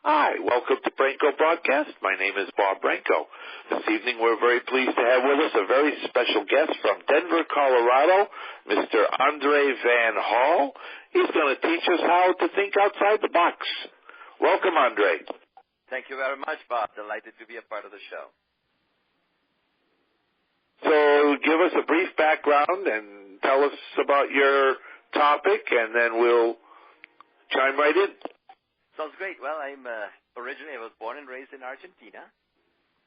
Hi, welcome to Branco Broadcast. My name is Bob Branco. This evening we're very pleased to have with us a very special guest from Denver, Colorado, Mr. Andre Van Hall. He's going to teach us how to think outside the box. Welcome, Andre. Thank you very much, Bob. Delighted to be a part of the show. So give us a brief background and tell us about your topic, and then we'll chime right in. Sounds great. Well, I was born and raised in Argentina,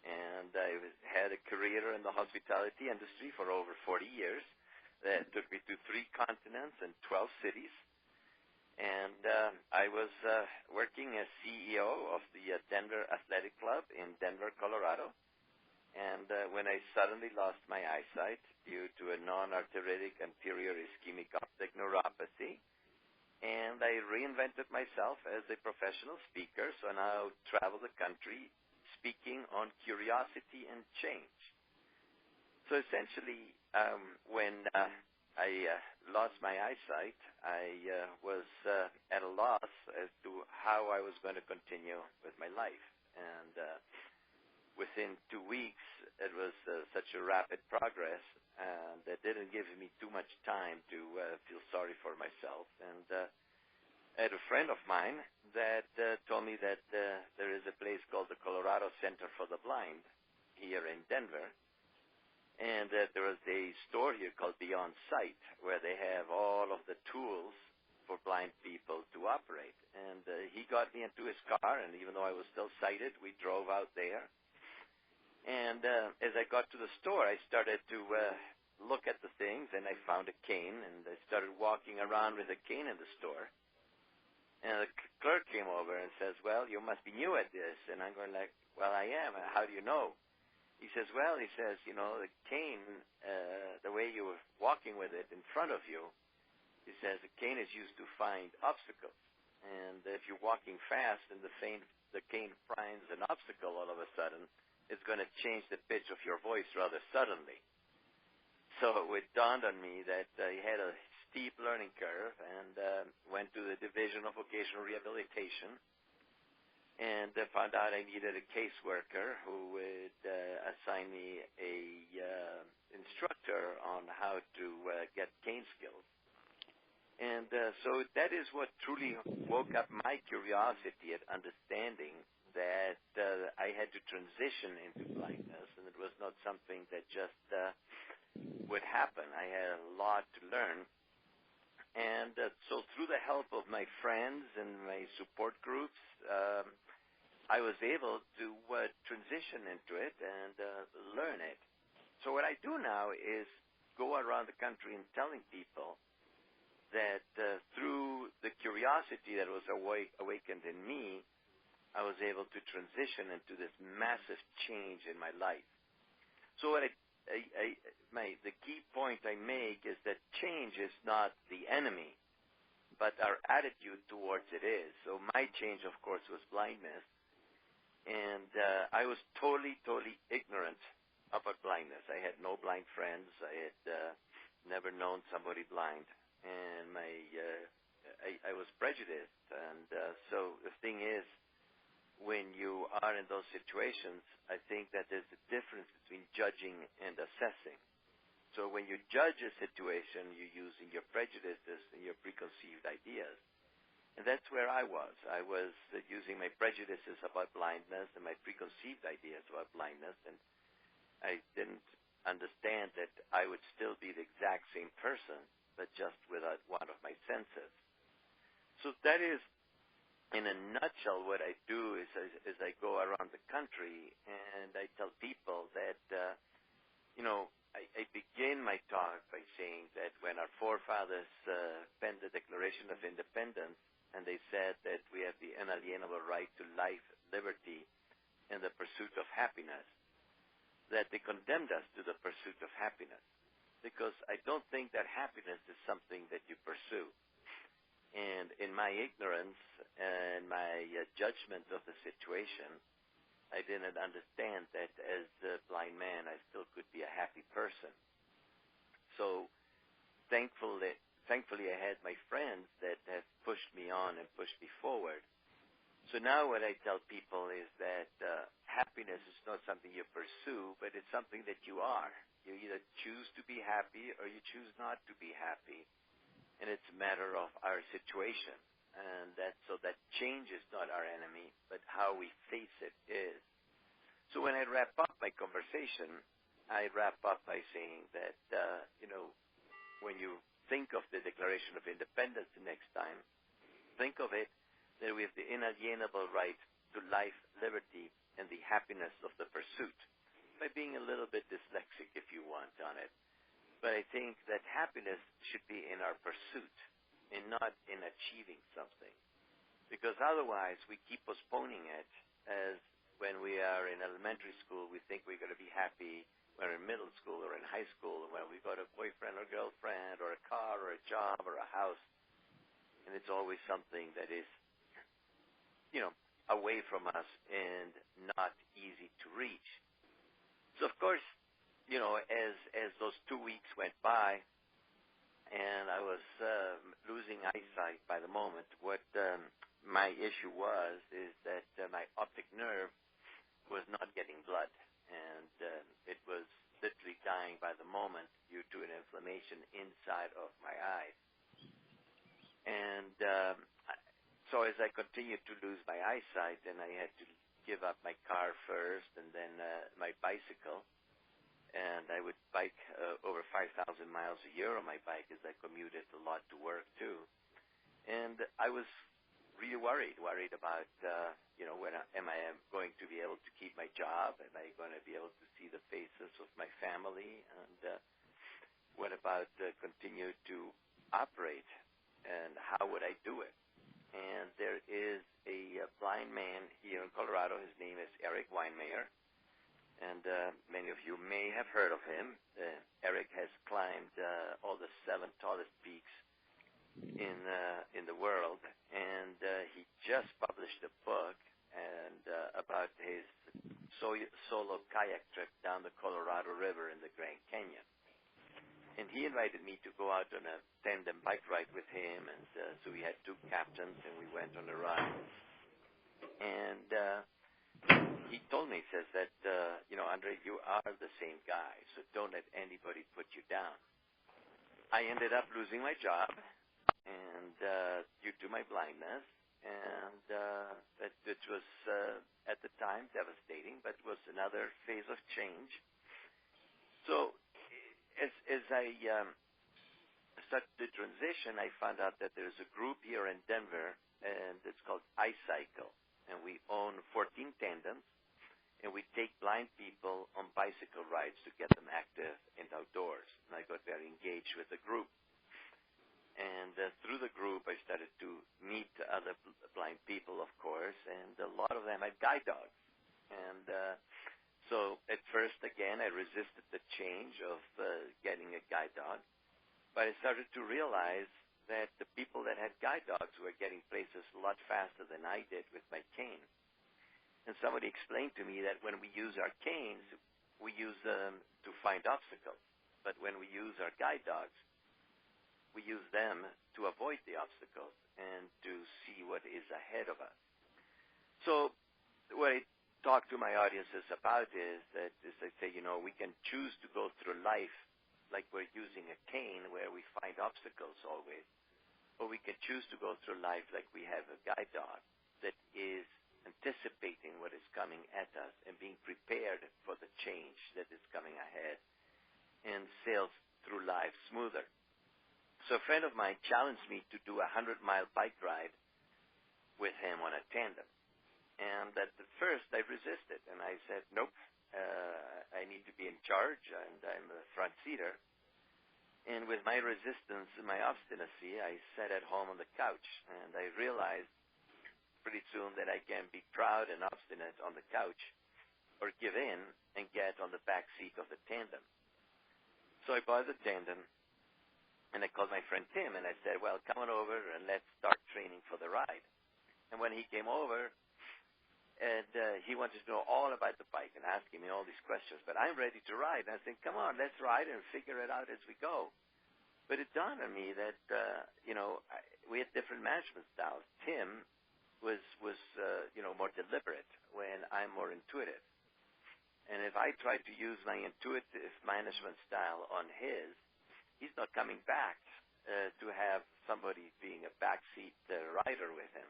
and I had a career in the hospitality industry for over 40 years. That took me to 3 continents and 12 cities. And I was working as CEO of the Denver Athletic Club in Denver, Colorado. And when I suddenly lost my eyesight due to a non-arteritic anterior ischemic optic neuropathy, and I reinvented myself as a professional speaker, so I now travel the country speaking on curiosity and change. So essentially, when I lost my eyesight, I was at a loss as to how I was going to continue with my life. And within 2 weeks, it was such a rapid progress that didn't give me too much time to feel sorry for myself. And I had a friend of mine that told me that there is a place called the Colorado Center for the Blind here in Denver, and that there was a store here called Beyond Sight where they have all of the tools for blind people to operate. And he got me into his car, and even though I was still sighted, we drove out there. And as I got to the store, I started to look at the things, and I found a cane, and I started walking around with a cane in the store. And the clerk came over and says, "Well, you must be new at this." And I'm going like, "Well, I am. How do you know?" He says, the cane, the way you were walking with it in front of you, he says the cane is used to find obstacles. And if you're walking fast and the cane finds an obstacle all of a sudden, it's going to change the pitch of your voice rather suddenly. So it dawned on me that I had a steep learning curve, and went to the Division of Vocational Rehabilitation and found out I needed a caseworker who would assign me a instructor on how to get cane skills. And so that is what truly woke up my curiosity at understanding that I had to transition into blindness, and it was not something that just would happen. I had a lot to learn. And so through the help of my friends and my support groups, I was able to transition into it and learn it. So what I do now is go around the country and telling people that through the curiosity that was awakened in me, I was able to transition into this massive change in my life. So what the key point I make is that change is not the enemy, but our attitude towards it is. So my change, of course, was blindness. And I was totally ignorant about blindness. I had no blind friends. I had never known somebody blind. And I was prejudiced. And so the thing is, when you are in those situations, I think that there's a difference between judging and assessing. So when you judge a situation, you're using your prejudices and your preconceived ideas. And that's where I was. I was using my prejudices about blindness and my preconceived ideas about blindness, and I didn't understand that I would still be the exact same person, but just without one of my senses. So that is, in a nutshell, what I do is I go around the country and I tell people that, I begin my talk by saying that when our forefathers penned the Declaration of Independence, and they said that we have the inalienable right to life, liberty, and the pursuit of happiness, that they condemned us to the pursuit of happiness, because I don't think that happiness is something that you pursue. And in my ignorance and my judgment of the situation, I didn't understand that as a blind man, I still could be a happy person. So thankfully I had my friends that have pushed me on and pushed me forward. So now what I tell people is that happiness is not something you pursue, but it's something that you are. You either choose to be happy or you choose not to be happy. And it's a matter of our situation. And so that change is not our enemy, but how we face it is. So when I wrap up my conversation, I wrap up by saying that, when you think of the Declaration of Independence the next time, think of it that we have the inalienable right to life, liberty, and the happiness of the pursuit. By being a little bit dyslexic, if you want, on it. But I think that happiness should be in our pursuit and not in achieving something. Because otherwise, we keep postponing it, as when we are in elementary school, we think we're going to be happy when we're in middle school or in high school, when we got a boyfriend or girlfriend or a car or a job or a house. And it's always something that is, away from us and not easy to reach. So, of course, as those 2 weeks went by and I was losing eyesight by the moment, what my issue is that my optic nerve was not getting blood, and it was literally dying by the moment due to an inflammation inside of my eye. And so as I continued to lose my eyesight, and I had to give up my car first and then my bicycle, and I would bike over 5,000 miles a year on my bike as I commuted a lot to work too. And I was really worried about, when am I going to be able to keep my job? Am I going to be able to see the faces of my family? And what about continue to operate? And how would I do it? And there is a blind man here in Colorado. His name is Eric Weinmayer. And many of you may have heard of him. Eric has climbed all the 7 tallest peaks in the world, and he just published a book about his solo kayak trip down the Colorado River in the Grand Canyon. And he invited me to go out on a tandem bike ride with him, and so we had 2 captains, and we went on a ride. And he told me, he says that, Andre, you are the same guy, so don't let anybody put you down. I ended up losing my job, and due to my blindness, and it was, at the time, devastating, but it was another phase of change. So as I started the transition, I found out that there's a group here in Denver, and it's called iCycle, and we own 14 tandems, and we take blind people on bicycle rides to get them active and outdoors. And I got very engaged with the group. And through the group, I started to meet other blind people, of course, and a lot of them had guide dogs. And so at first, again, I resisted the change of getting a guide dog. But I started to realize that the people that had guide dogs were getting places a lot faster than I did with my cane. And somebody explained to me that when we use our canes, we use them to find obstacles. But when we use our guide dogs, we use them to avoid the obstacles and to see what is ahead of us. So what I talk to my audiences about is that, as I say, we can choose to go through life like we're using a cane where we find obstacles always, or we can choose to go through life like we have a guide dog that is anticipating what is coming at us and being prepared for the change that is coming ahead and sails through life smoother. So a friend of mine challenged me to do a 100-mile bike ride with him on a tandem. And at first I resisted, and I said, nope, I need to be in charge, and I'm the front seater. And with my resistance and my obstinacy, I sat at home on the couch, and I realized pretty soon that I can be proud and obstinate on the couch or give in and get on the back seat of the tandem. So I bought the tandem, and I called my friend Tim, and I said, well, come on over and let's start training for the ride. And when he came over, and he wanted to know all about the bike and asking me all these questions, but I'm ready to ride. And I said, come on, let's ride and figure it out as we go. But it dawned on me that, we had different management styles. Tim was more deliberate, when I'm more intuitive. And if I try to use my intuitive management style on his, he's not coming back to have somebody being a backseat rider with him.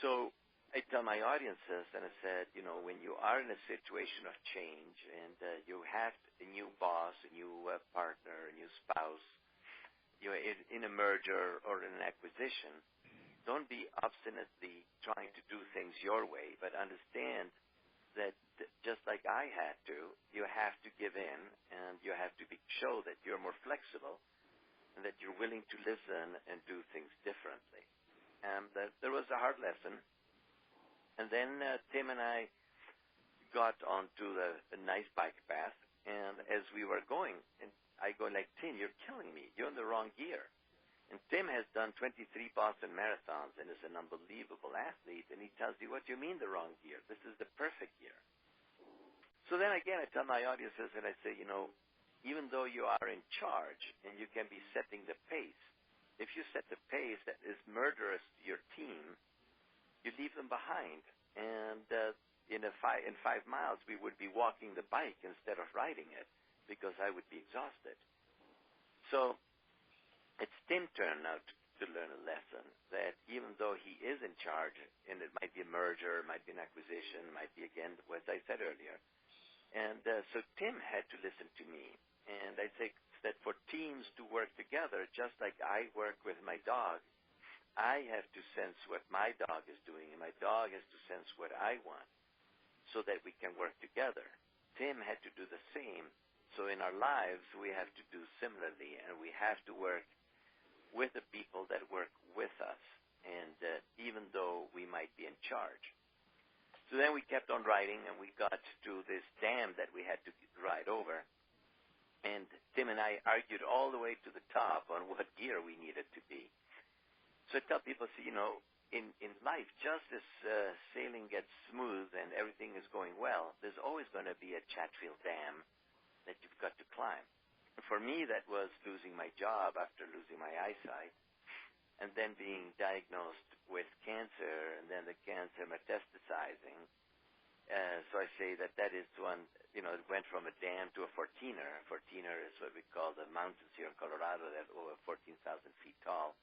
So I tell my audiences, and I said, when you are in a situation of change and you have a new boss, a new partner, a new spouse, you're in a merger or in an acquisition, don't be obstinately trying to do things your way, but understand that just like I had to, you have to give in, and you have to show that you're more flexible and that you're willing to listen and do things differently. And there was a hard lesson. And then Tim and I got onto a nice bike path, and as we were going, and I go like, Tim, you're killing me. You're in the wrong gear. And Tim has done 23 Boston marathons and is an unbelievable athlete, and he tells you, what do you mean the wrong gear? This is the perfect gear. So then again, I tell my audiences, and I say, even though you are in charge and you can be setting the pace, if you set the pace that is murderous to your team, you leave them behind. And in 5 miles, we would be walking the bike instead of riding it because I would be exhausted. So it's Tim's turn now to learn a lesson that even though he is in charge, and it might be a merger, it might be an acquisition, it might be, again, what I said earlier. And so Tim had to listen to me. And I think that for teams to work together, just like I work with my dog, I have to sense what my dog is doing, and my dog has to sense what I want so that we can work together. Tim had to do the same. So in our lives, we have to do similarly, and we have to work with the people that work with us, and even though we might be in charge. So then we kept on riding, and we got to this dam that we had to ride over, and Tim and I argued all the way to the top on what gear we needed to be. So I tell people, in life, just as sailing gets smooth and everything is going well, there's always going to be a Chatfield Dam that you've got to climb. For me, that was losing my job after losing my eyesight, and then being diagnosed with cancer, and then the cancer metastasizing. So I say that is one, it went from a dam to a 14er. A 14er is what we call the mountains here in Colorado that are over 14,000 feet tall.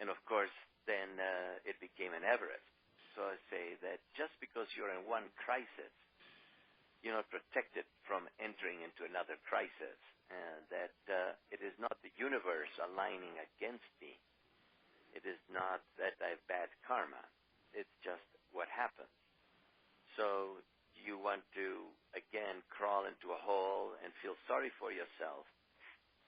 And of course, then it became an Everest. So I say that just because you're in one crisis, you're not protected from entering into another crisis. And that it is not the universe aligning against me. It is not that I have bad karma. It's just what happens. So you want to, again, crawl into a hole and feel sorry for yourself,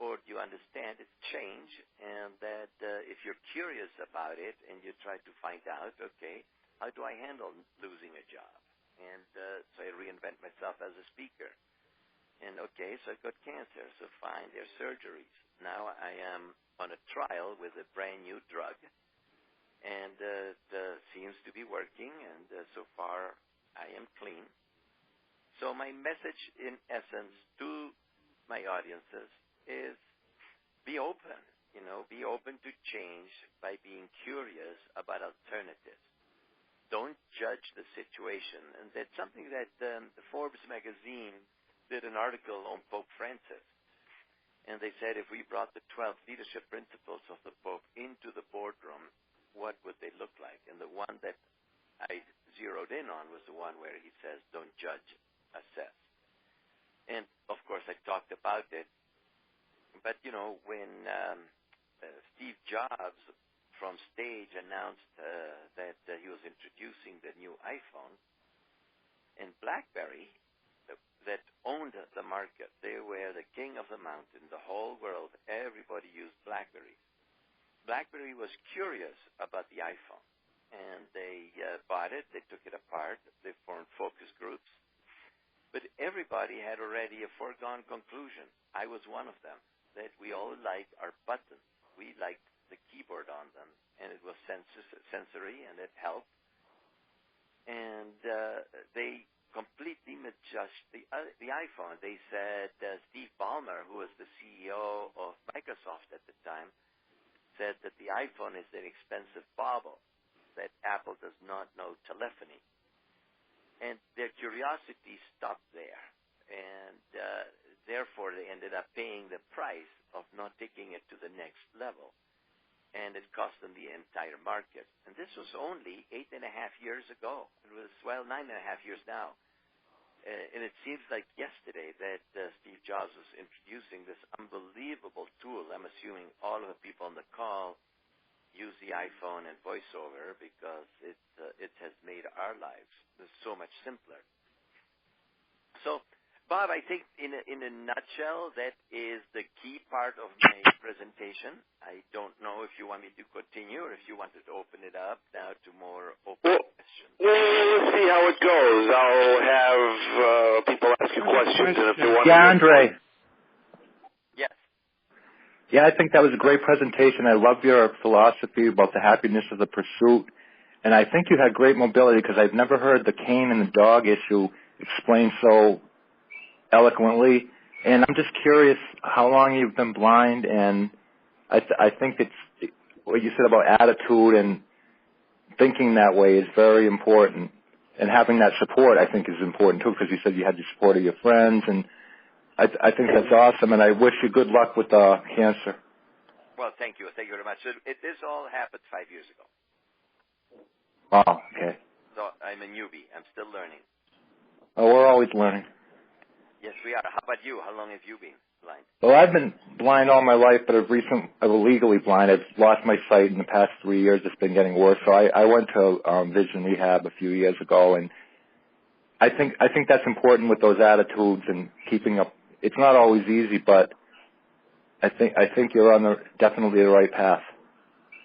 or do you understand it's change, and that if you're curious about it and you try to find out, okay, how do I handle losing a job? And so I reinvent myself as a speaker. And okay, so I've got cancer, so fine, there's surgeries. Now I am on a trial with a brand new drug, and it seems to be working, and so far I am clean. So my message, in essence, to my audiences is be open, be open to change by being curious about alternatives. Don't judge the situation. And that's something that the Forbes magazine did an article on Pope Francis. And they said if we brought the 12 leadership principles of the Pope into the boardroom, what would they look like? And the one that I zeroed in on was the one where he says, don't judge, assess. And, of course, I talked about it. But, when Steve Jobs from stage announced that he was introducing the new iPhone, and BlackBerry, that owned the market. They were the king of the mountain. The whole world, everybody used BlackBerry. BlackBerry was curious about the iPhone, and they bought it. They took it apart. They formed focus groups. But everybody had already a foregone conclusion. I was one of them, that we all like our buttons. We liked the keyboard on them, and it was sensory, and it helped. And they completely misjudged the iPhone. They said Steve Ballmer, who was the CEO of Microsoft at the time, said that the iPhone is an expensive bauble. that Apple does not know telephony. And their curiosity stopped there. And therefore, they ended up paying the price of not taking it to the next level. And it cost them the entire market. And this was only 8.5 years ago. It was, 9.5 years now. And it seems like yesterday that Steve Jobs was introducing this unbelievable tool. I'm assuming all of the people on the call use the iPhone and VoiceOver because it has made our lives so much simpler. So, Bob, I think in a nutshell, that is the key part of my presentation. I don't know if you want me to continue or if you wanted to open it up now to more open questions. Well, let's see how it goes. I'll have people ask you questions, and if you want Andre. Yes. Yeah, I think that was a great presentation. I love your philosophy about the happiness of the pursuit. And I think you had great mobility because I've never heard the cane and the dog issue explained so eloquently. And I'm just curious how long you've been blind. And I think it's what you said about attitude and thinking that way is very important. And having that support, I think, is important, too, because you said you had the support of your friends. And I think that's awesome. And I wish you good luck with cancer. Well, thank you. Thank you very much. So this all happened 5 years ago. Wow, okay. So I'm a newbie. I'm still learning. Oh, we're always learning. Yes, we are. How about you? How long have you been blind? Well, I've been blind all my life, but I'm legally blind. I've lost my sight in the past 3 years. It's been getting worse. So I went to vision rehab a few years ago, and I think that's important with those attitudes and keeping up. It's not always easy, but I think you're on definitely the right path.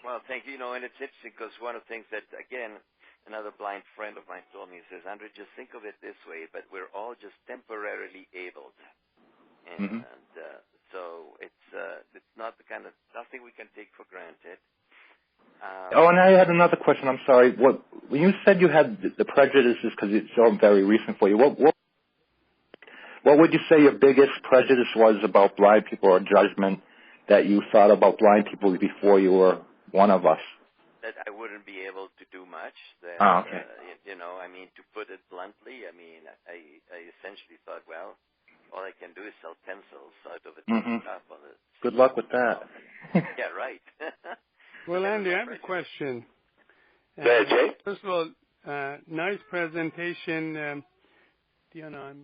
Well, thank you. And it's interesting because one of the things that, again, another blind friend of mine told me, he says, Andre, just think of it this way, but we're all just temporarily abled. And so it's not the kind of nothing we can take for granted. And I had another question. I'm sorry. When you said you had the prejudices because it's so very recent for you, what would you say your biggest prejudice was about blind people or judgment that you thought about blind people before you were one of us? That I wouldn't be able to do much. That, okay. To put it bluntly, I essentially thought, well, all I can do is sell pencils out of a top on it. Good luck with that. Yeah, right. Well, Andy, I have a question. Jay? First of all, nice presentation. Diana,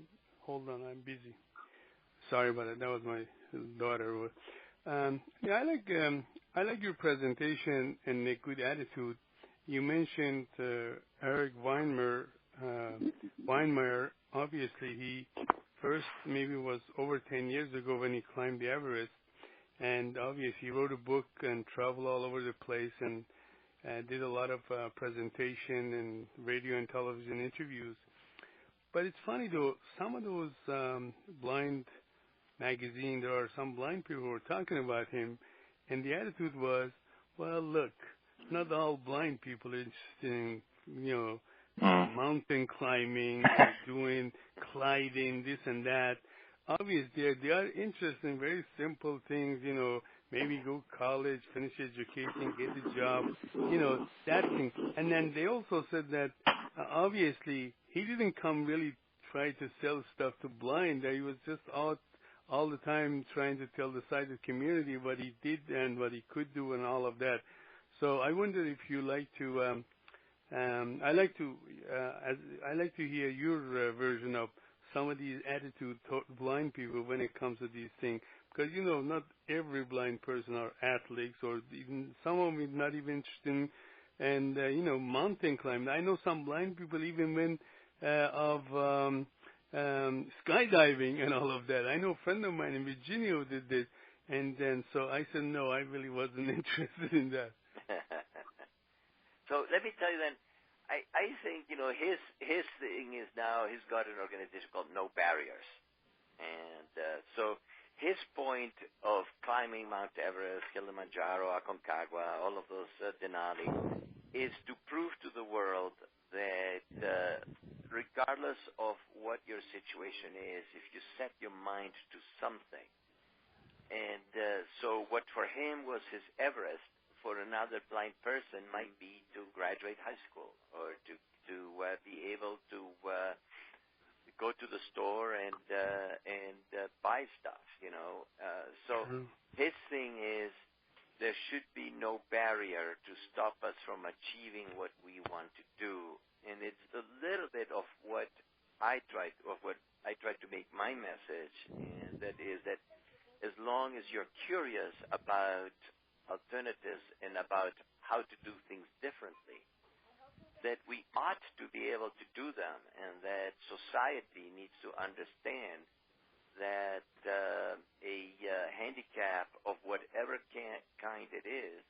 hold on, I'm busy. Sorry about it. That was my daughter. I like your presentation and a good attitude. You mentioned Eric Weinmeier. Obviously, he first maybe was over 10 years ago when he climbed the Everest, and obviously he wrote a book and traveled all over the place and did a lot of presentation and radio and television interviews. But it's funny though, some of those blind magazines, there are some blind people who were talking about him, and the attitude was, well, look, not all blind people are interested in, mountain climbing, doing gliding, this and that. Obviously, they are interested in very simple things, maybe go to college, finish education, get a job, that thing. And then they also said that, obviously, he didn't come really try to sell stuff to blind. He was just out all the time trying to tell the sighted community what he did and what he could do and all of that. So I wonder if you like to, I like to hear your version of some of these attitude blind people when it comes to these things, because not every blind person are athletes, or even some of them not even interested in mountain climbing. I know some blind people even went of skydiving and all of that. I know a friend of mine in Virginia who did this, and then so I said no, I really wasn't interested in that. So let me tell you then, I think, his thing is now he's got an organization called No Barriers. And so his point of climbing Mount Everest, Kilimanjaro, Aconcagua, all of those Denali, is to prove to the world that regardless of what your situation is, if you set your mind to something, and so what for him was his Everest, for another blind person might be to graduate high school or to be able to go to the store and buy stuff, So his thing is there should be no barrier to stop us from achieving what we want to do. And it's a little bit of what I try to make my message, and that is that as long as you're curious about alternatives and about how to do things differently, that we ought to be able to do them, and that society needs to understand that a handicap of whatever kind it is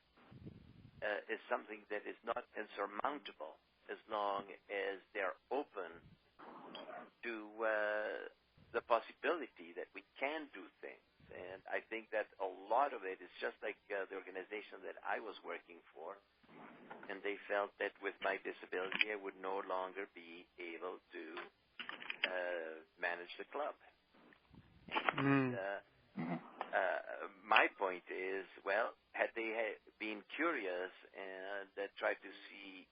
something that is not insurmountable as long as they're open to the possibility that we can do things. And I think that a lot of it is just like the organization that I was working for, and they felt that with my disability I would no longer be able to manage the club. And my point is, well, had they been curious and tried to see,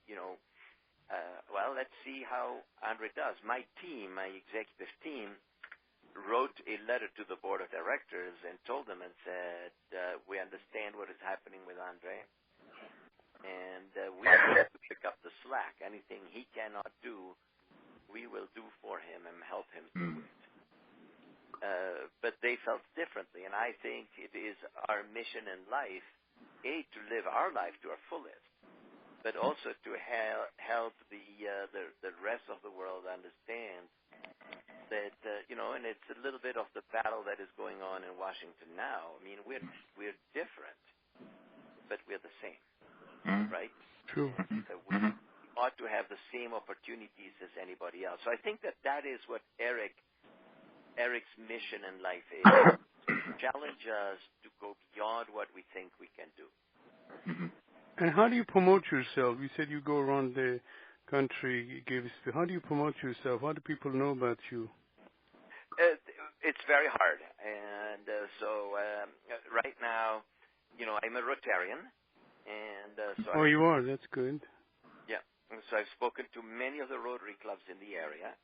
let's see how Andre does. My team, my executive team, wrote a letter to the board of directors and told them and said, we understand what is happening with Andre, and we have to pick up the slack. Anything he cannot do, we will do for him and help him do it. But they felt differently, and I think it is our mission in life, to live our life to our fullest, but also to help the rest of the world understand that, and it's a little bit of the battle that is going on in Washington now. I mean, we're different, but we're the same, right? True. We ought to have the same opportunities as anybody else. So I think that is what Eric's mission in life is, to challenge us to go beyond what we think we can do. And how do you promote yourself? You said you go around the country, how do you promote yourself? How do people know about you? It's very hard. And so right now, I'm a Rotarian. And so you are? That's good. Yeah. So I've spoken to many of the Rotary clubs in the area.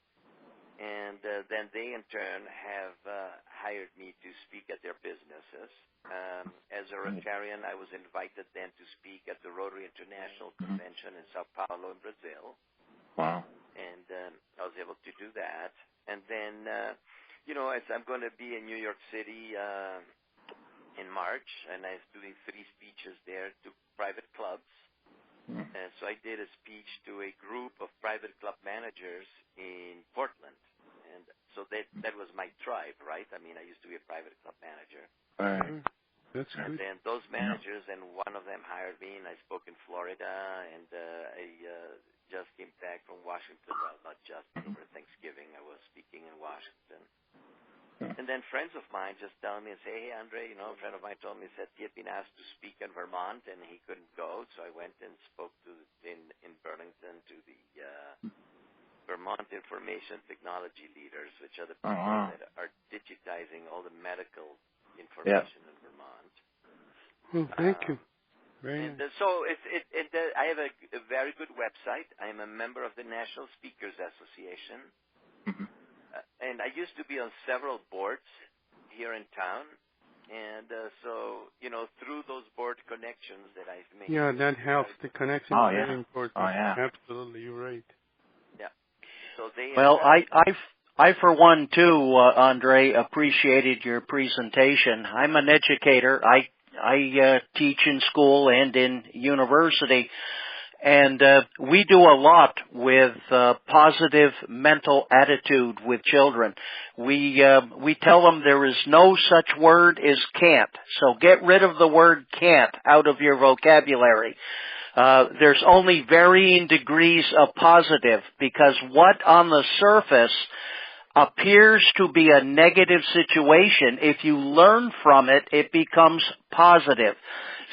And then they, in turn, have hired me to speak at their businesses. As a Rotarian, I was invited then to speak at the Rotary International Convention in Sao Paulo in Brazil. Wow. And I was able to do that. And then, as I'm going to be in New York City in March, and I was doing 3 speeches there to private clubs. And so I did a speech to a group of private club managers in Portland. And so that was my tribe, right? I mean, I used to be a private club manager. Right. That's and good. then those managers, and one of them hired me, and I spoke in Florida, and I just came back from Washington. Well, not just, over Thanksgiving, I was speaking in Washington. And then friends of mine just tell me and say, hey, Andre, a friend of mine told me that he had been asked to speak in Vermont, and he couldn't go, so I went and spoke in Burlington to the Vermont Information Technology Leaders, which are the people that are digitizing all the medical information in Vermont. Oh, thank you. Very nice. So I have a very good website. I'm a member of the National Speakers Association. And I used to be on several boards here in town. And so, through those board connections that I've made. Yeah, that helps. The connection is very important. Oh, yeah. Absolutely, you're right. Yeah. So well, I for one too, Andre, appreciated your presentation. I'm an educator. I teach in school and in university, and we do a lot with positive mental attitude with children. We tell them there is no such word as can't. So get rid of the word can't out of your vocabulary. There's only varying degrees of positive, because what on the surface appears to be a negative situation, if you learn from it, it becomes positive.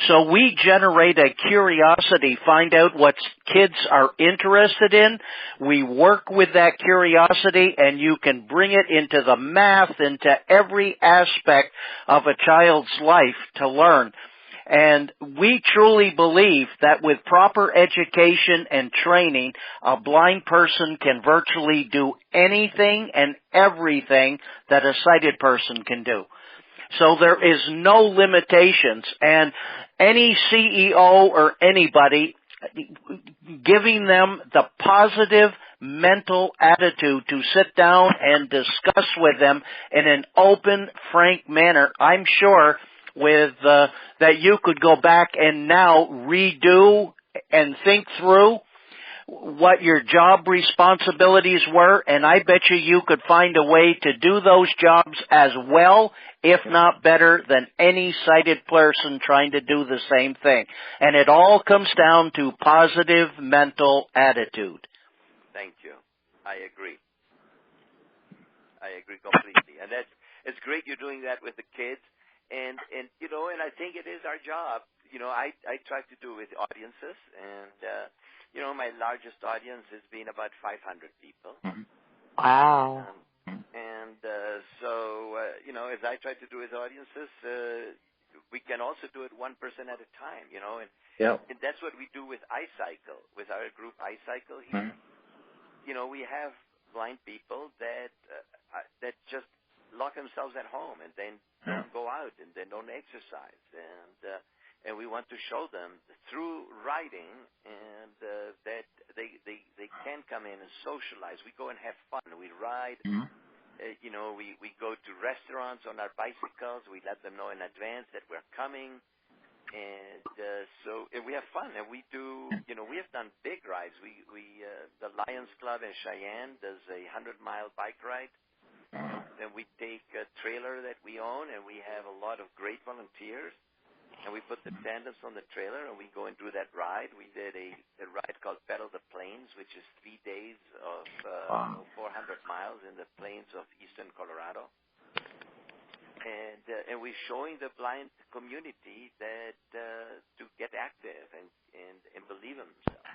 So we generate a curiosity, find out what kids are interested in. We work with that curiosity, and you can bring it into the math, into every aspect of a child's life to learn. And we truly believe that with proper education and training, a blind person can virtually do anything and everything that a sighted person can do. So there is no limitations, and any CEO or anybody giving them the positive mental attitude to sit down and discuss with them in an open, frank manner, I'm sure with that you could go back and now redo and think through what your job responsibilities were, and I bet you could find a way to do those jobs as well, if not better, than any sighted person trying to do the same thing. And it all comes down to positive mental attitude. Thank you. I agree. I agree completely. And it's great you're doing that with the kids. And you know, and I think it is our job. You know, I try to do it with audiences, and you know, my largest audience has been about 500 people. Wow. So you know, as I try to do with audiences, we can also do it one person at a time. You know, and that's what we do with iCycle, with our group iCycle here. You know, we have blind people that just lock themselves at home and then don't go out and then don't exercise, and we want to show them through writing and that they can come in and socialize. We go and have fun. We ride. You know, we go to restaurants on our bicycles. We let them know in advance that we're coming, and so we have fun. And we do. You know, we have done big rides. The Lions Club in Cheyenne does a 100-mile bike ride. And we take a trailer that we own, and we have a lot of great volunteers, and we put the tandems on the trailer, and we go and do that ride. We did a ride called Pedal the Plains, which is 3 days of 400 miles in the plains of eastern Colorado. And we're showing the blind community that to get active and believe in themselves.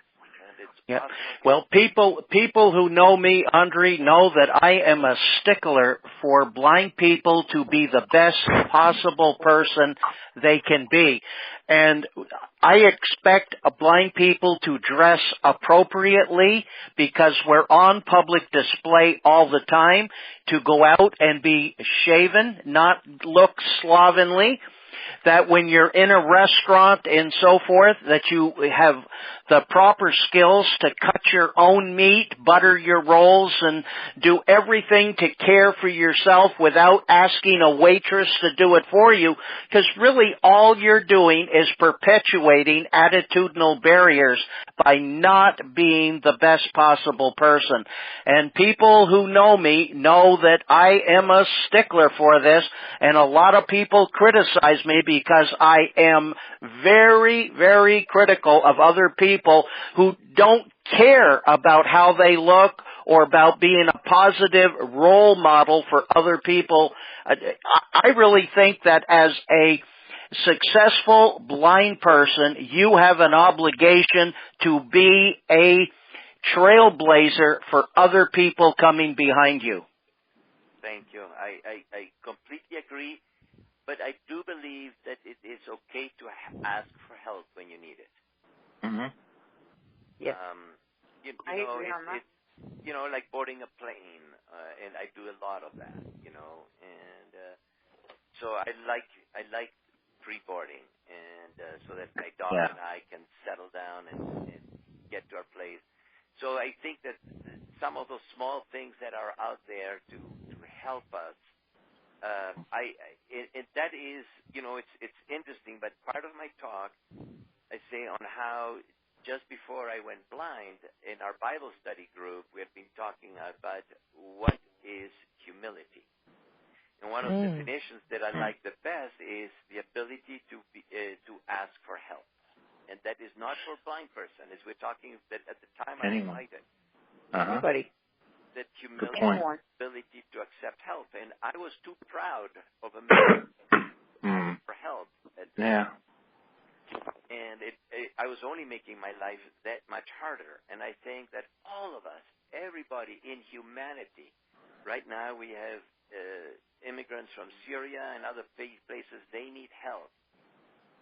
Yeah. Well, people who know me, Andre, know that I am a stickler for blind people to be the best possible person they can be. And I expect blind people to dress appropriately because we're on public display all the time, to go out and be shaven, not look slovenly. That when you're in a restaurant and so forth, that you have the proper skills to cut your own meat, butter your rolls, and do everything to care for yourself without asking a waitress to do it for you, because really all you're doing is perpetuating attitudinal barriers by not being the best possible person. And people who know me know that I am a stickler for this, and a lot of people criticize me because I am very, very critical of other people who don't care about how they look or about being a positive role model for other people. I really think that as a successful blind person, you have an obligation to be a trailblazer for other people coming behind you. Thank you. I completely agree. But I do believe that it is okay to ask for help when you need it. Yes. I agree on that. You know, like boarding a plane, and I do a lot of that. You know, and so I like pre-boarding, and so that my daughter and I can settle down and get to our place. So I think that some of those small things that are out there to help us. That is, you know, it's interesting, but part of my talk, I say on how just before I went blind, in our Bible study group, we have been talking about what is humility. And one of the definitions that I like the best is the ability to ask for help. And that is not for a blind person, as we're talking that at the time I invited. Everybody. That humility, ability to accept help, and I was too proud of a man for help. And I was only making my life that much harder. And I think that all of us, everybody in humanity, right now we have immigrants from Syria and other places. They need help,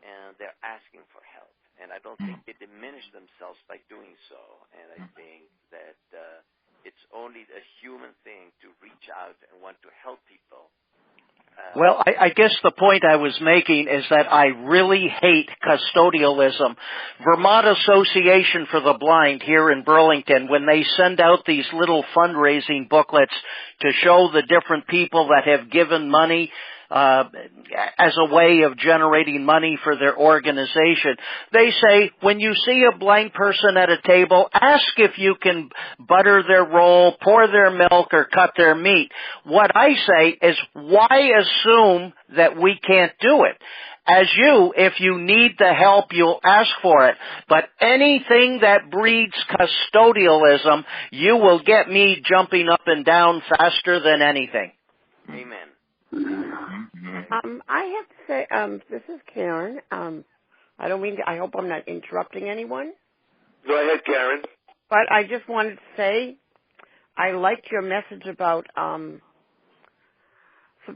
and they're asking for help. And I don't think they diminish themselves by doing so. And I think that it's only a human thing to reach out and want to help people. Well, I guess the point I was making is that I really hate custodialism. Vermont Association for the Blind here in Burlington, when they send out these little fundraising booklets to show the different people that have given money as a way of generating money for their organization, they say, when you see a blind person at a table, ask if you can butter their roll, pour their milk, or cut their meat. What I say is, why assume that we can't do it? As if you need the help, you'll ask for it. But anything that breeds custodialism, you will get me jumping up and down faster than anything. Amen. I have to say, this is Karen. I don't mean to, I hope I'm not interrupting anyone. Go ahead, Karen. But I just wanted to say, I liked your message about for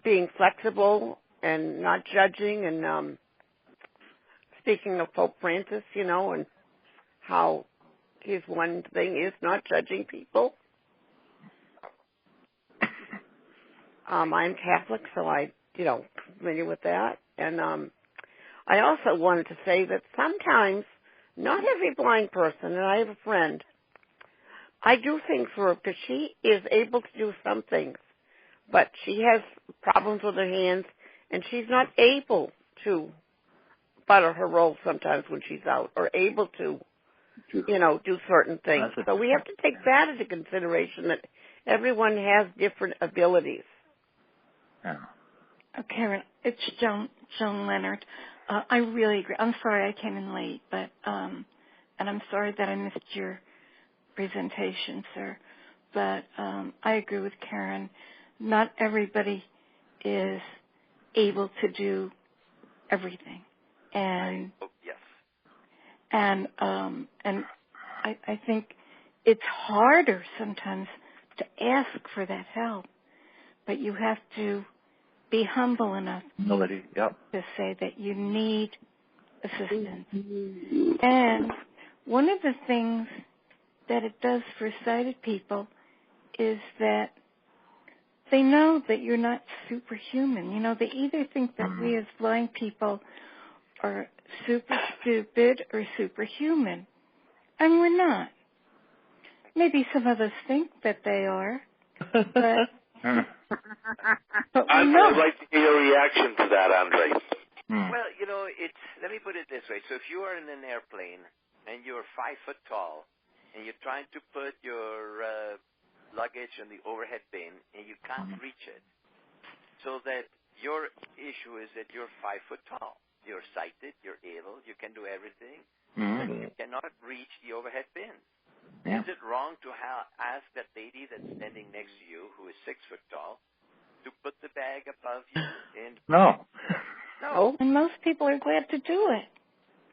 being flexible and not judging, and speaking of Pope Francis, and how his one thing is not judging people. I'm Catholic, so I, familiar with that. And I also wanted to say that sometimes, not every blind person, and I have a friend, I do things for her because she is able to do some things, but she has problems with her hands, and she's not able to butter her roll sometimes when she's out, or able to, do certain things. So we have to take that into consideration, that everyone has different abilities. Yeah. Karen, it's Joan Leonard. I really agree. I'm sorry I came in late, but and I'm sorry that I missed your presentation, sir. But I agree with Karen. Not everybody is able to do everything, and yes, and I think it's harder sometimes to ask for that help, but you have to be humble enough to say that you need assistance. And one of the things that it does for sighted people is that they know that you're not superhuman. They either think that we as blind people are super stupid or superhuman, and we're not. Maybe some of us think that they are, but I'd like to hear your reaction to that, Andre. Well, let me put it this way. So if you are in an airplane and you're 5 foot tall and you're trying to put your luggage in the overhead bin and you can't reach it, so that your issue is that you're 5 foot tall. You're sighted, you're able, you can do everything, but you cannot reach the overhead bin. Yeah. Is it wrong to ask that lady that's standing next to you, who is 6 foot tall, to put the bag above you? No. And most people are glad to do it.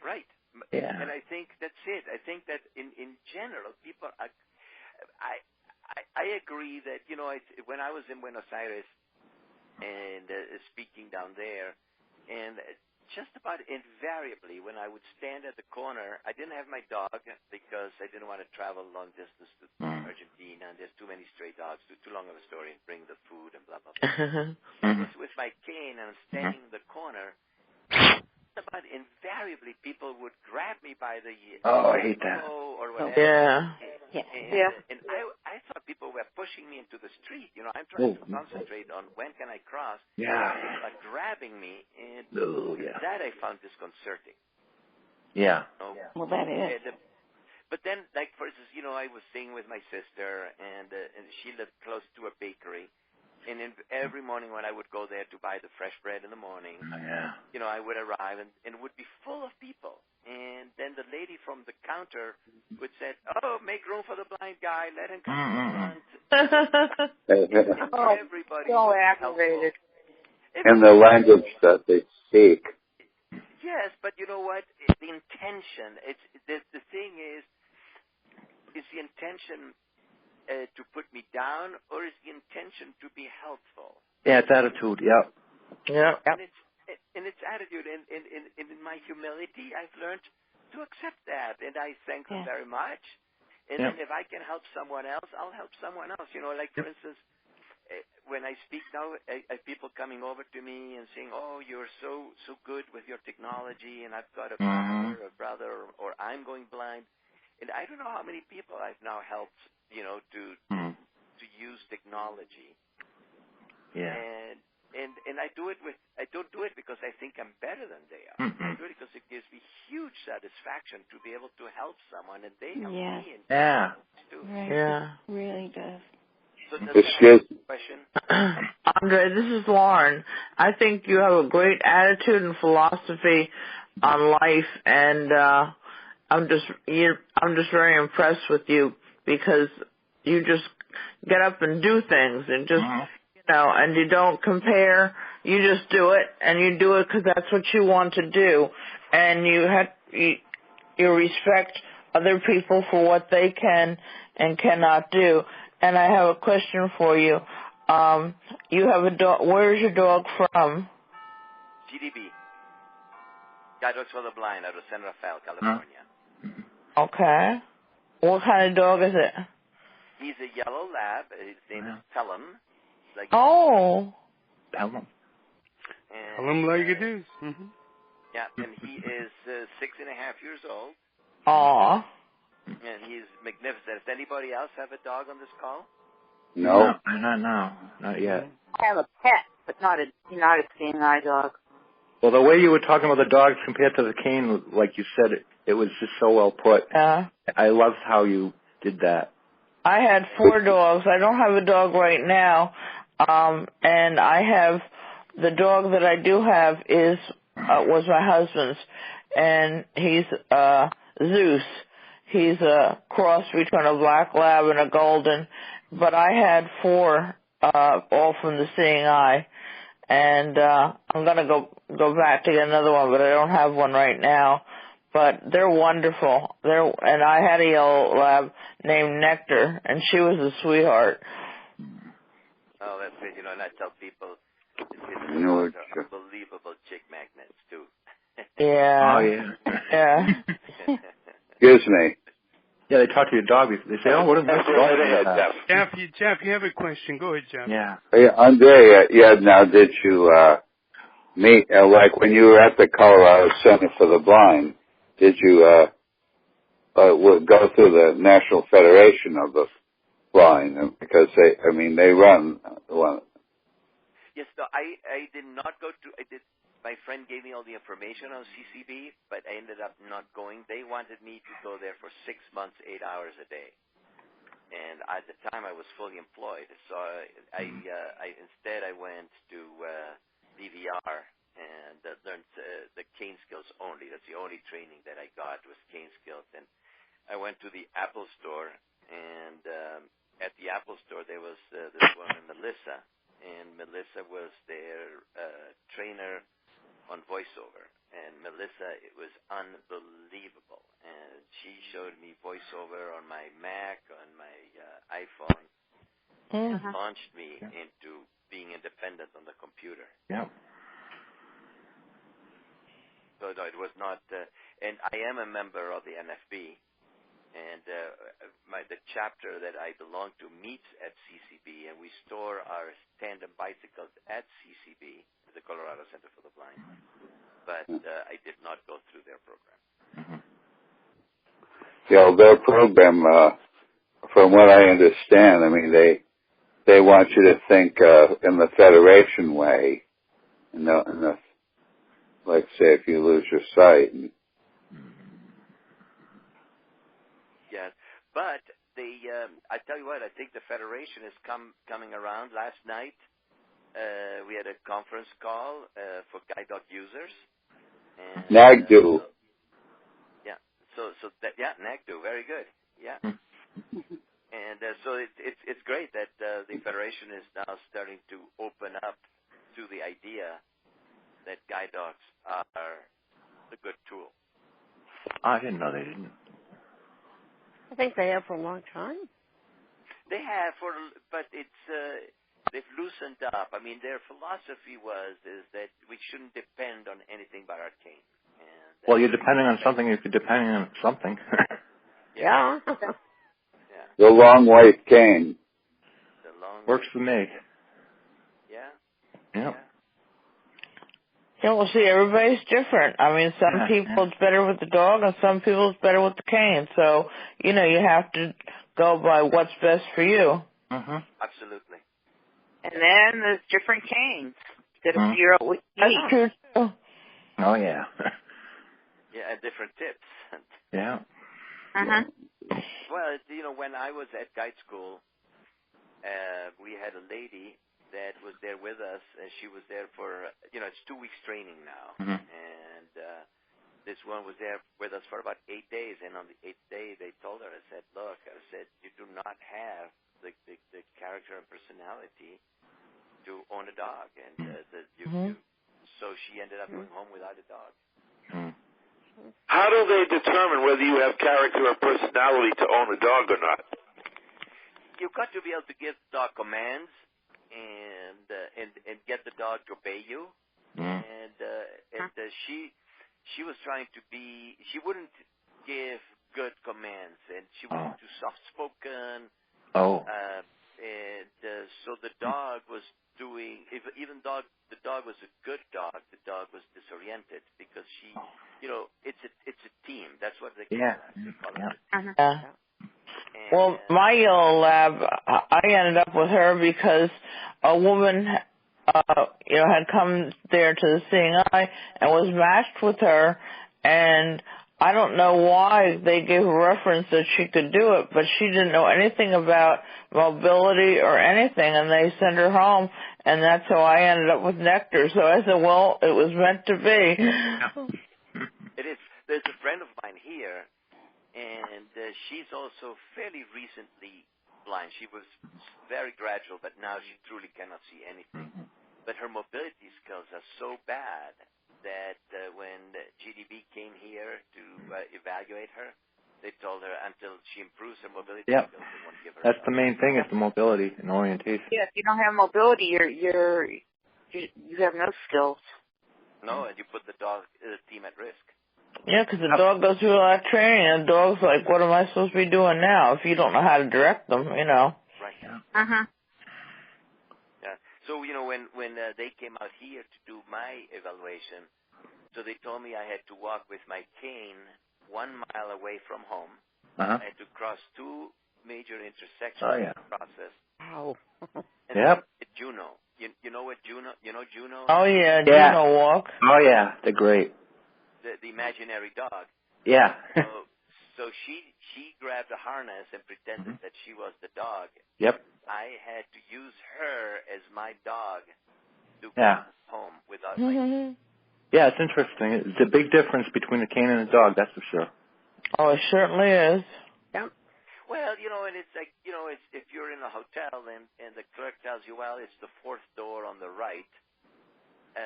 Right. Yeah. And I think that's it. I think that in general, people are, I agree that, when I was in Buenos Aires and speaking down there, and just about invariably, when I would stand at the corner, I didn't have my dog because I didn't want to travel long distance to Argentina, and there's too many stray dogs, too long of a story, and bring the food and blah, blah, blah. I was with my cane, and I'm standing in the corner. Just about invariably, people would grab me by the I hate that. or whatever. Yeah. And I thought people were pushing me into the street. I'm trying to concentrate on when can I cross. Yeah. People are grabbing me, and that I found disconcerting. Yeah. Well, that is. But then, like, for instance, I was staying with my sister, and she lived close to a bakery. And every morning when I would go there to buy the fresh bread in the morning, I would arrive, and it would be full of people. And then the lady from the counter would say, make room for the blind guy, let him come to the front. Everybody so was aggravated. And the language that they speak. Yes, but you know what? The intention, the thing is the intention to put me down, or is the intention to be helpful? Yeah, it's attitude, Yeah. And in its attitude. And in my humility, I've learned to accept that, and I thank them very much. And then if I can help someone else, I'll help someone else. Like, for instance, when I speak now, I have people coming over to me and saying, "Oh, you're so good with your technology, and I've got a brother, or I'm going blind." And I don't know how many people I've now helped, to use technology. Yeah. And I don't do it because I think I'm better than they are. I do it because it gives me huge satisfaction to be able to help someone, and they help me. And too. Right. Yeah. It really does. So does that answer the question? Andre, this is Lauren. I think you have a great attitude and philosophy on life, and I'm just very impressed with you because you just get up and do things and just and you don't compare. You just do it, and you do it because that's what you want to do, and you respect other people for what they can and cannot do. And I have a question for you. You have a dog. Where is your dog from? GDB. Guide Dogs for the Blind, out of San Rafael, California. Okay. What kind of dog is it? He's a yellow lab. His name is Pelham. Pelham. Pelham like it is. Yeah, and he is 6.5 years old. Aw. And he's magnificent. Does anybody else have a dog on this call? No. Not yet. I have a pet, but not a seeing eye dog. Well, the way you were talking about the dogs compared to the cane, like you said, it was just so well put. Yeah. I loved how you did that. I had 4 dogs. I don't have a dog right now. And I have, the dog that I do have was my husband's. And he's, Zeus. He's a cross between a black lab and a golden. But I had 4, all from the seeing eye. And, I'm gonna go back to get another one, but I don't have one right now. But they're wonderful. And I had a yellow lab named Nectar, and she was a sweetheart. Oh, that's good. And I tell people his dogs are unbelievable chick magnets, too. Yeah. Oh, yeah. Yeah. Excuse me. Yeah, they talk to your dog. They say, "Oh, what is this dog?" Jeff, you have a question. Go ahead, Jeff. Yeah. Hey, Andre, now did you meet, like when you were at the Colorado Center for the Blind, did you go through the National Federation of the Blind? Because they run one. Yes, no, I did not go to, my friend gave me all the information on CCB, but I ended up not going. They wanted me to go there for 6 months, 8 hours a day. And at the time I was fully employed, so instead I went to BVR and learned the cane skills only. That's the only training that I got was cane skills. And I went to the Apple store, and at the Apple store there was this woman, Melissa, and Melissa was their trainer on voiceover. And Melissa, it was unbelievable. And she showed me voiceover on my Mac, on my iPhone. It launched me into being independent on the computer. Yeah. So no, it was not. And I am a member of the NFB, and the chapter that I belong to meets at CCB, and we store our tandem bicycles at CCB, the Colorado Center for the Blind. But I did not go through their program. Yeah, their program, from what I understand, they want you to think in the Federation way, like say if you lose your sight. Yes, but I tell you what, I think the Federation is coming around. Last night we had a conference call for guide dog users. And, NAGDU. NAGDU, very good. Yeah. And so it's great that the Federation is now starting to open up to the idea that guide dogs are a good tool. I didn't know they didn't. I think they have for a long time. They have, but it's they've loosened up. I mean, their philosophy is that we shouldn't depend on anything but our cane. And, well, you're depending on something if you're depending on something. Yeah. Yeah. The long white cane. The long Works for me. Yeah. Yep. Yeah, well, see, everybody's different. I mean, some people it's better with the dog, and some people it's better with the cane. So, you have to go by what's best for you. Mm-hmm. Absolutely. And then there's different canes. You got to figure out what you That's need. true, too. Oh, yeah. Yeah, and different tips. Yeah. Uh-huh. Well, when I was at guide school, we had a lady that was there with us, and she was there for, it's 2 weeks training now. Mm-hmm. And this one was there with us for about 8 days, and on the 8th day, they told her, look, you do not have the character and personality to own a dog. And so she ended up going home without a dog. Mm-hmm. How do they determine whether you have character or personality to own a dog or not? You've got to be able to give the dog commands and get the dog to obey you. Mm. And she was trying to be. She wouldn't give good commands, and she was too soft-spoken. Oh. So the dog was doing. Even the dog was a good dog. The dog was disoriented because she. It's a team. That's what they call it. They call it. Uh-huh. Yeah. Well, my yellow lab, I ended up with her because a woman, had come there to the seeing eye and was matched with her, and I don't know why they gave a reference that she could do it, but she didn't know anything about mobility or anything, and they sent her home, and that's how I ended up with Nectar. So I said, well, it was meant to be. It is. There's a friend of mine here, and she's also fairly recently blind. She was very gradual, but now she truly cannot see anything. But her mobility skills are so bad that when GDB came here to evaluate her, they told her until she improves her mobility skills, they won't give her. That's the main thing is the mobility and orientation. Yeah, if you don't have mobility, you have no skills. No, and you put the team at risk. Yeah, because the dog goes through a lot of training, and the dog's like, what am I supposed to be doing now if you don't know how to direct them, Right. Uh-huh. Yeah. So, when they came out here to do my evaluation, so they told me I had to walk with my cane 1 mile away from home. Uh-huh. I had to cross 2 major intersections in the process. Wow. And Yep. Juno. You know what Juno? You know Juno? Oh, yeah, Juno walk. Oh, yeah, they're great. The imaginary dog. Yeah. So she grabbed a harness and pretended that she was the dog. Yep. I had to use her as my dog to go home without my cane. Yeah, it's interesting. It's a big difference between a cane and a dog, that's for sure. Oh, it certainly is. Yep. Well, and it's like, it's, if you're in a hotel and the clerk tells you, well, it's the 4th door on the right.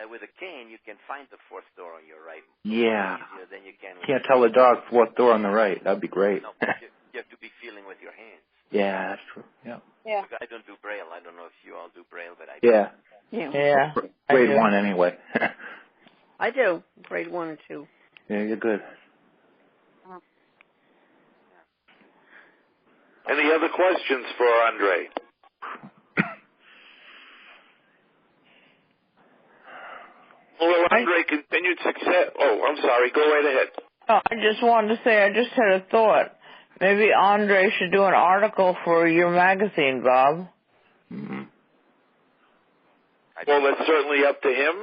With a cane, you can find the 4th door on your right. Yeah. Easier than you can. Can't tell the dog 4th door on the right. That'd be great. No, you have to be feeling with your hands. Yeah, that's true. Yeah. Yeah. I don't do Braille. I don't know if you all do Braille, but I do. Yeah. Yeah. Grade 1 anyway. I do. Grade 1 and 2. Yeah, you're good. Any other questions for Andre? Well, Andre, continued success. Oh, I'm sorry. Go right ahead. Oh, I just wanted to say, I just had a thought. Maybe Andre should do an article for your magazine, Bob. Mm-hmm. Well, that's certainly up to him.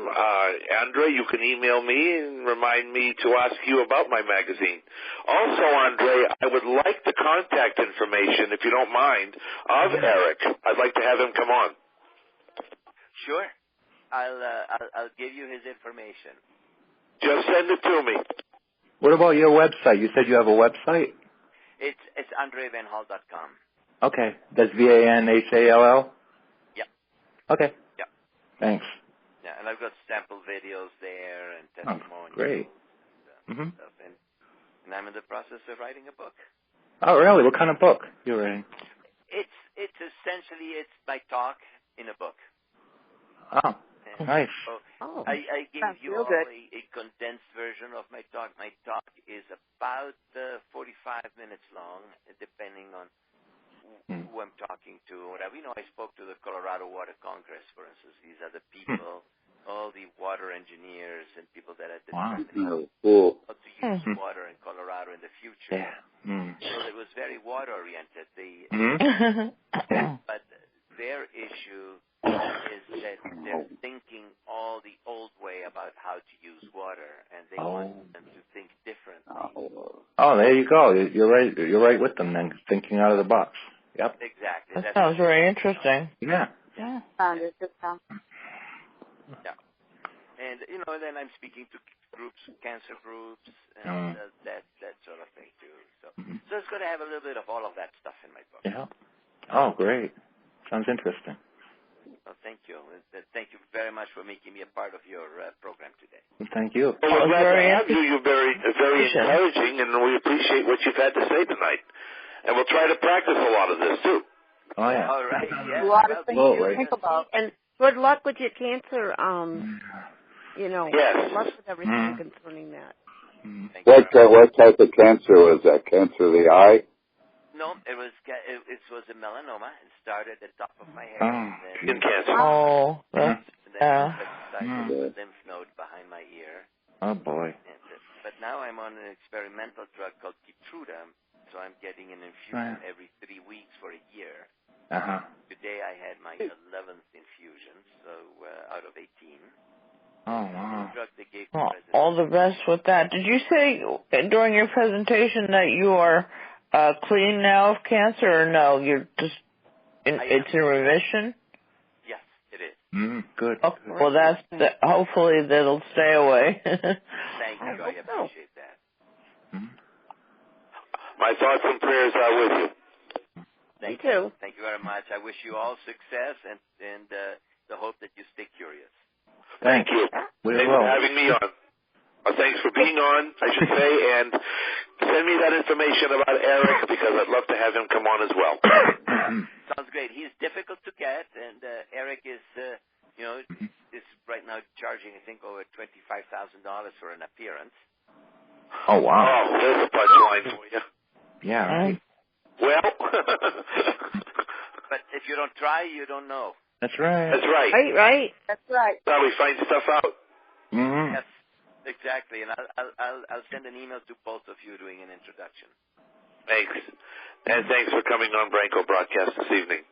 Andre, you can email me and remind me to ask you about my magazine. Also, Andre, I would like the contact information, if you don't mind, of Eric. I'd like to have him come on. Sure. I'll give you his information. Just send it to me. What about your website? You said you have a website? It's andrevanhall.com. Okay. That's VANHALL? Yep. Okay. Yep. Thanks. Yeah, and I've got sample videos there and testimonials. Great. And stuff. And I'm in the process of writing a book. Oh, really? What kind of book you're writing? It's essentially my talk in a book. Oh, And nice. So Oh. I gave you all a condensed version of my talk. My talk is about 45 minutes long, depending on who I'm talking to. Whatever. I spoke to the Colorado Water Congress, for instance. These are the people, all the water engineers and people that are determining how to use water in Colorado in the future. Yeah. So it was very water-oriented. But their issue is that they're thinking all the old way about how to use water, and they want them to think differently. Oh, there you go. You're right. You're right with them then, thinking out of the box. Yep. Exactly. That sounds very interesting. Yeah. Yeah. Yeah. And then I'm speaking to groups, cancer groups, and that sort of thing too. So it's going to have a little bit of all of that stuff in my book. Yeah. Oh, great. Sounds interesting. Well, thank you. Thank you very much for making me a part of your program today. Thank you. Well, we're glad to have you. You're very encouraging, and we appreciate what you've had to say tonight. And we'll try to practice a lot of this, too. Oh, yeah. All right. Yeah. A lot of things to think about. And good luck with your cancer. Yes. Good luck with everything concerning that. What type of cancer was that? Cancer of the eye? No, it was a melanoma. It started at the top of my head. Skin cancer. Oh, and then a lymph node behind my ear. Oh, boy. But now I'm on an experimental drug called Keytruda, so I'm getting an infusion every 3 weeks for a year. Uh-huh. Today I had my 11th infusion, so out of 18. Oh, wow. The drug they gave well, all the best with that. Did you say during your presentation that you are clean now of cancer, or no? You're just it's in remission? Yes, it is. Good. Oh, well, hopefully that'll stay away. Thank you. I appreciate that. My thoughts and prayers are with you. Thank you. Thank you very much. I wish you all success and the hope that you stay curious. Thank you. Thanks for having me on. Thanks for being on, I should say, and send me that information about Eric because I'd love to have him come on as well. Sounds great. He's difficult to get, and Eric is, is right now charging, I think, over $25,000 for an appearance. Oh, wow. Oh, there's a punchline for you. Yeah. Right. Well. But if you don't try, you don't know. That's right. That's right. Right. That's right. That's how we find stuff out. Mm-hmm. Yes, exactly. And I'll send an email to both of you doing an introduction. Thanks. And thanks for coming on Branco Broadcast this evening.